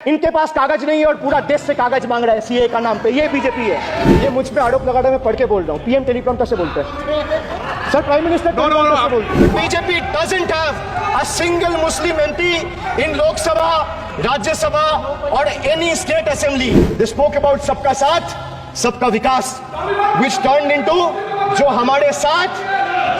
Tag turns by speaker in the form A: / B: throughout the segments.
A: इनके पास कागज नहीं है और पूरा देश से कागज मांग रहा है सीए का नाम पे। ये बीजेपी है। ये मुझ पे आरोप लगा रहा है, मैं पढ़ के बोल रहा हूँ। पीएम टेलीप्रॉम्प्टर से बोलते हैं सर, प्राइम मिनिस्टर टेलीप्रॉम्प्टर से बोलते हैं। BJP doesn't have a single Muslim MP in Lok Sabha, Rajya Sabha और any state assembly. They spoke about सबका साथ सबका विकास, which turned into जो हमारे साथ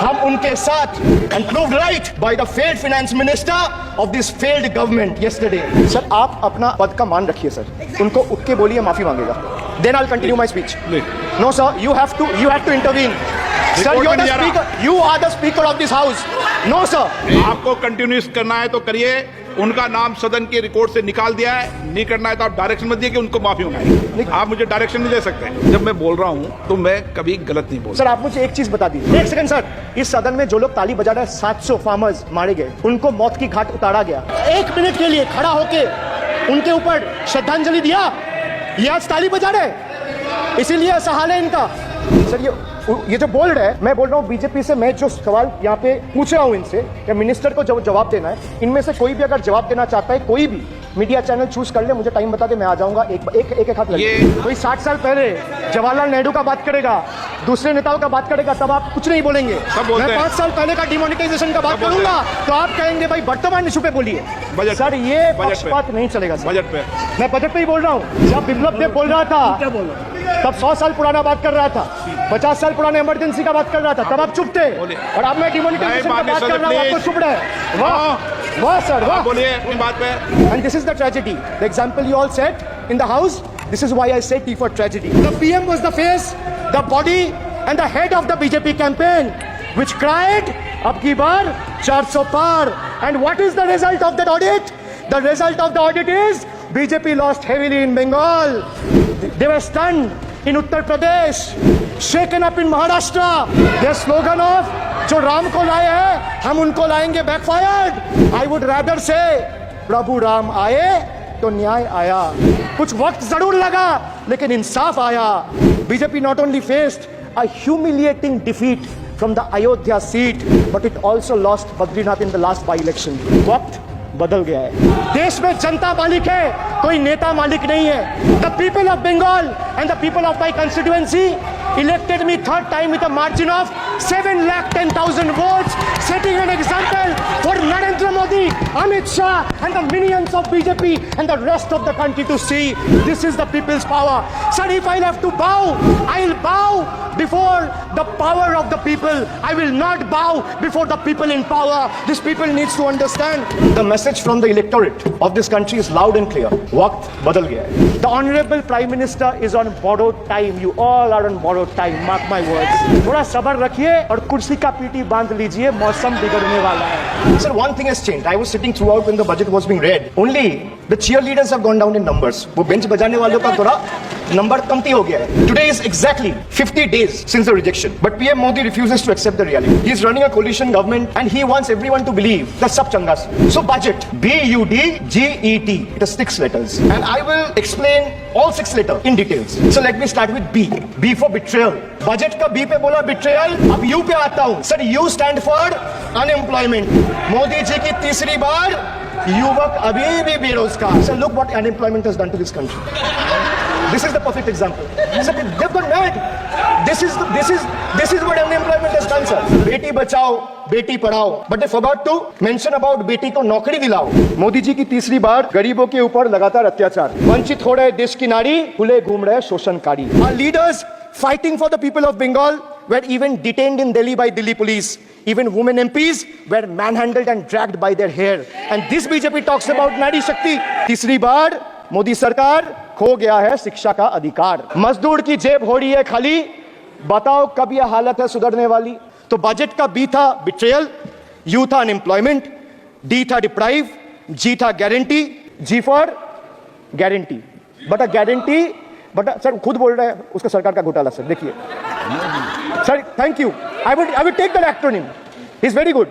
A: हम उनके साथ, and proved right by the failed finance minister of this failed government yesterday. Sir आप अपना पद का मान रखिए सर, उनको उठ के बोलिए माफी मांगेगा। Then I'll continue my speech. No sir, you have to intervene. Sir, you are the speaker of this house. No sir.
B: आपको कंटिन्यूस करना है तो करिए। उनका नाम सदन के रिकॉर्ड से निकाल दिया है। नहीं करना है तो आप डायरेक्शन मत दिए कि उनको माफी मंगाई। आप मुझे डायरेक्शन नहीं दे सकते। जब मैं बोल रहा हूँ तो मैं कभी गलत नहीं बोल।
A: सर आप मुझे एक चीज बता दीजिए। एक सेकंड सर, इस सदन में जो लोग ताली बजा रहे हैं, 700 फार्मर्स मारे गए, उनको मौत की घाट उतारा गया। 1 मिनट के लिए खड़ा होके उनके ऊपर श्रद्धांजलि दिया, ये आज ताली बजा रहे, इसीलिए ऐसा हाल है इनका। सर ये जो बोल रहे हैं, मैं बोल रहा हूँ बीजेपी से, मैं जो सवाल यहाँ पे पूछ रहा हूँ इनसे, या मिनिस्टर को जवाब देना है, इनमें से कोई भी अगर जवाब देना चाहता है, कोई भी मीडिया चैनल चूज कर ले, मुझे टाइम बता दे, मैं आ जाऊंगा। एक हाथ लगे। कोई 60 साल पहले जवाहरलाल नेहरू का बात करेगा, दूसरे नेताओं का बात करेगा, तब आप कुछ नहीं बोलेंगे। मैं 5 साल पहले का डिमोनेटाइजेशन का बात करूंगा तो आप कहेंगे भाई वर्तमान इशू पे बोलिए। सर ये पक्षपात नहीं चलेगा। बजट पे मैं बजट पे ही बोल रहा हूँ। जब बिप्लब देव बोल रहा था तब 100 साल पुराना बात कर रहा था, 50 साल पुराने इमरजेंसी का बात कर रहा था, तब आप चुप थे। और अब मैं डिमोनेटाइजेशन का बात कर रहा हूँ, आपको चुप रहे। वाह सर, वाह।
B: बोलिए अपनी बात पे।
A: And this is the tragedy. The example you all set in the house, this is why I say T for tragedy. The PM was the face, the body and the head of the BJP campaign, which cried, "Ab ki baar 400 par." And what is the result of that audit? The result of the audit is BJP lost heavily in Bengal. They were stunned in Uttar Pradesh, shaken up in Maharashtra. Their slogan of जो राम को लाए हैं हम उनको लाएंगे backfired. I would rather say प्रभु राम आए तो न्याय आया। कुछ वक्त जरूर लगा लेकिन इंसाफ आया। BJP not only faced a humiliating defeat from the Ayodhya seat, but it also lost Badrinath in the last by-election. वक्त बदल गया है। देश में जनता मालिक है, कोई नेता मालिक नहीं है। The people of Bengal and the people of my constituency elected me 3rd time with a margin of 7,10,000 votes, setting an example for Narendra Modi, Amit Shah and the minions of BJP and the rest of the country to see. This is the people's power. Sir, if I'll have to bow, I'll bow before the power of the people. I will not bow before the people in power. This people needs to understand. The message from the electorate of this country is loud and clear. वक्त बदल गया है. The Honorable Prime Minister is on borrowed time. You all are on borrowed time. Mark my words. थोड़ा सब्र रखिए और कुर्सी का पीटी बांध लीजिए, मौसम बिगड़ने वाला है। Sir, one thing has changed. I was sitting throughout when the budget was being read. Only the cheerleaders have gone down in numbers. वो बेंच बजाने वालों का थोड़ा नंबर कमती हो गया है। Today is exactly 50 days since the rejection, but PM Modi refuses to accept the reality. He is running a coalition government and he wants everyone to believe that sab changa se. So budget, BUDGET, it has 6 letters, and I will explain all 6 letters in details. So let me start with B. B for betrayal. Budget का B पे बोला betrayal, अब U पे आता हूँ। Sir, U stand for unemployment. Modi ji की तीसरी बार युवक अभी भी बेरोजगार। Sir, look what unemployment has done to this country. This is the perfect example. Sir, they've gone mad. This is what unemployment has done, sir. Beti Bachao, Beti Padhao, but they forgot to mention about बेटी को नौकरी दिलाओ। मोदी जी की तीसरी बार गरीबों के ऊपर लगातार अत्याचार, वंचित हो रहे देश की नारी, खुले घूम रहे शोषणकारी। Our leaders fighting for the people of Bengal were even detained in Delhi by Delhi police. Even women MPs were manhandled and dragged by their hair. And this BJP talks about नारी शक्ति। तीसरी बार मोदी सरकार, खो गया है शिक्षा का अधिकार। मजदूर की जेब हो रही है खाली, बताओ कब यह हालत है सुधरने वाली। तो बजट का बी था बिट्रेयल, यू था अनएम्प्लॉयमेंट, डी था डिप्राइव, जी था guarantee, G for guarantee. But guarantee, but sir खुद बोल रहे हैं उसका सरकार का घोटाला। सर देखिए sir, thank you, I would take that acronym, is very good.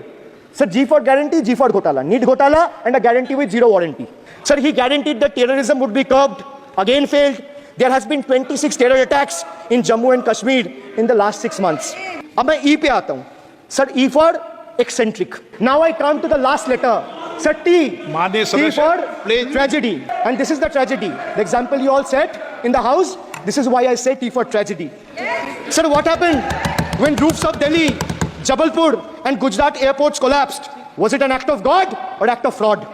A: Sir, G for guarantee, G for घोटाला, need घोटाला and a guarantee with 0 warranty. Sir, he guaranteed that terrorism would be curbed, again failed. There has been 26 terror attacks in Jammu and Kashmir in the last 6 months. अब मैं E पे आता हूँ. Sir, E for eccentric. Now I come to the last letter. Sir, T.
B: माननीय
A: T
B: सदस्य,
A: for
B: please.
A: tragedy. And this is the tragedy. The example you all set in the house, this is why I say T for tragedy. Sir, what happened when roofs of Delhi, Jabalpur and Gujarat airports collapsed? Was it an act of God or act of fraud?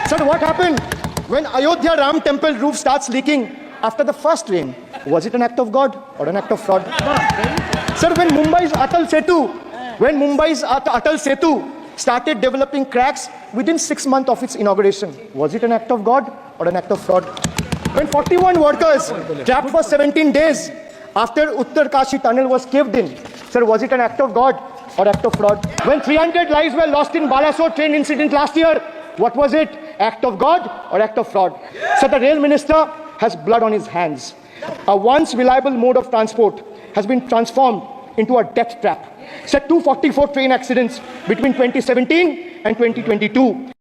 A: Sir, what happened when Ayodhya Ram temple roof starts leaking after the first rain? Was it an act of God or an act of fraud? Sir, when Mumbai's Atal Setu started developing cracks within 6 months of its inauguration, was it an act of God or an act of fraud? When 41 workers trapped for 17 days after Uttar Kashi tunnel was caved in, sir, was it an act of God or act of fraud? When 300 lives were lost in Balasore train incident last year, what was it? Act of God or act of fraud? So the rail minister has blood on his hands. A once reliable mode of transport has been transformed into a death trap. So 244 train accidents between 2017 and 2022.